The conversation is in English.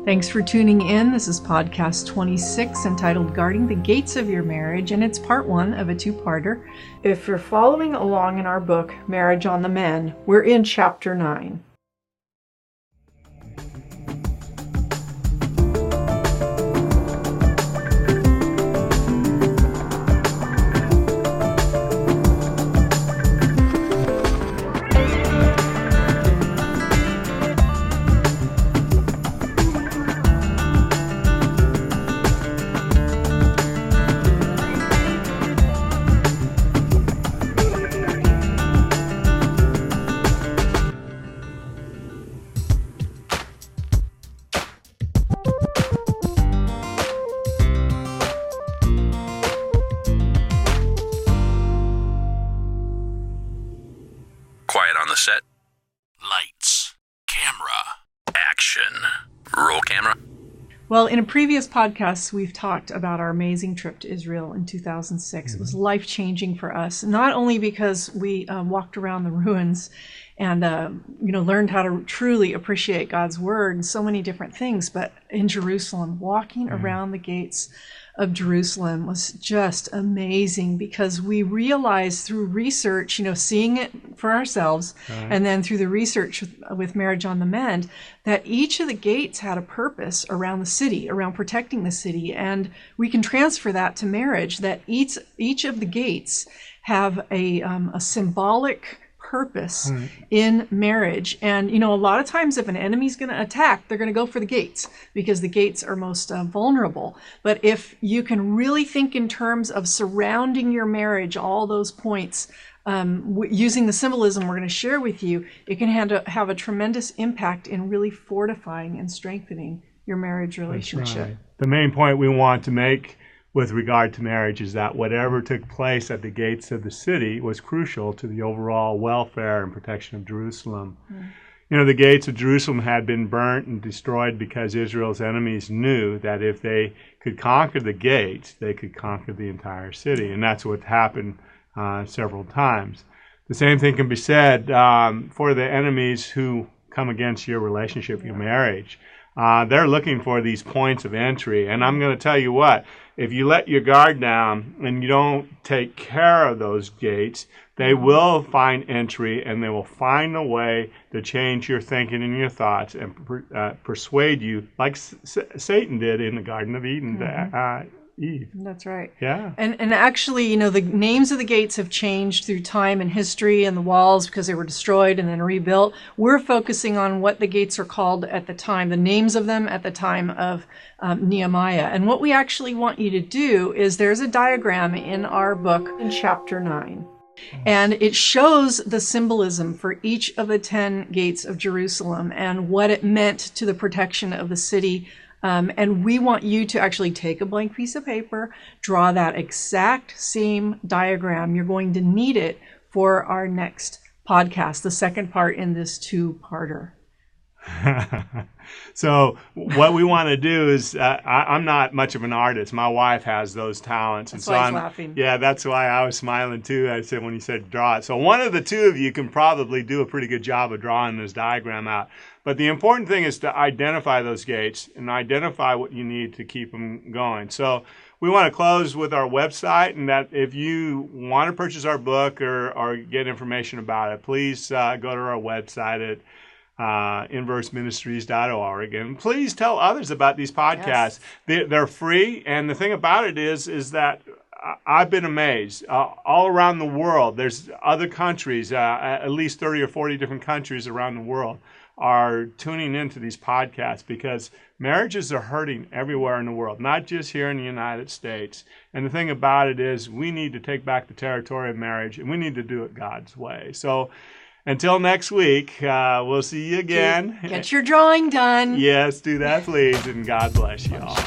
Thanks for tuning in. This is podcast 26 entitled Guarding the Gates of Your Marriage, and it's part 1 of a two-parter. If you're following along in our book, Marriage on the Mend, we're in chapter 9. Quiet on the set. Lights. Camera. Action. Roll camera. Well, in a previous podcast, we've talked about our amazing trip to Israel in 2006. It was life-changing for us, not only because we walked around the ruins and learned how to truly appreciate God's Word and so many different things, but in Jerusalem, walking around the gates of Jerusalem was just amazing, because we realized through research, seeing it for ourselves, and then through the research with Marriage on the Mend, that each of the gates had a purpose around the city, around protecting the city. And we can transfer that to marriage, that each of the gates have a symbolic purpose in marriage. And a lot of times if an enemy's going to attack, they're going to go for the gates because the gates are most vulnerable. But if you can really think in terms of surrounding your marriage, all those points, using the symbolism we're going to share with you, it can have a tremendous impact in really fortifying and strengthening your marriage relationship. That's right. The main point we want to make with regard to marriage is that whatever took place at the gates of the city was crucial to the overall welfare and protection of Jerusalem. The gates of Jerusalem had been burnt and destroyed because Israel's enemies knew that if they could conquer the gates, they could conquer the entire city. And that's what happened several times. The same thing can be said for the enemies who come against your relationship, your marriage. They're looking for these points of entry. And I'm going to tell you what, if you let your guard down and you don't take care of those gates, they will find entry, and they will find a way to change your thinking and your thoughts and persuade you, like Satan did in the Garden of Eden to Eve. That's right. Yeah. And actually, the names of the gates have changed through time and history, and the walls, because they were destroyed and then rebuilt. We're focusing on what the gates are called at the time, the names of them at the time of Nehemiah. And what we actually want you to do is, there's a diagram in our book in chapter 9. And it shows the symbolism for each of the 10 gates of Jerusalem and what it meant to the protection of the city. And we want you to actually take a blank piece of paper, draw that exact same diagram. You're going to need it for our next podcast, the second part in this two-parter. So what we want to do is, I'm not much of an artist. My wife has those talents. That's why he's laughing. Yeah, that's why I was smiling too. I said when you said draw it. So one of the two of you can probably do a pretty good job of drawing this diagram out. But the important thing is to identify those gates and identify what you need to keep them going. So we want to close with our website, and that if you want to purchase our book or get information about it, please go to our website at inverseministries.org, and please tell others about these podcasts. Yes. They're free, and the thing about it is that I've been amazed. All around the world, there's other countries, at least 30 or 40 different countries around the world are tuning into these podcasts, because marriages are hurting everywhere in the world, not just here in the United States. And the thing about it is, we need to take back the territory of marriage, and we need to do it God's way. So until next week, we'll see you again. Get your drawing done. Yes, do that, please, and God bless you all.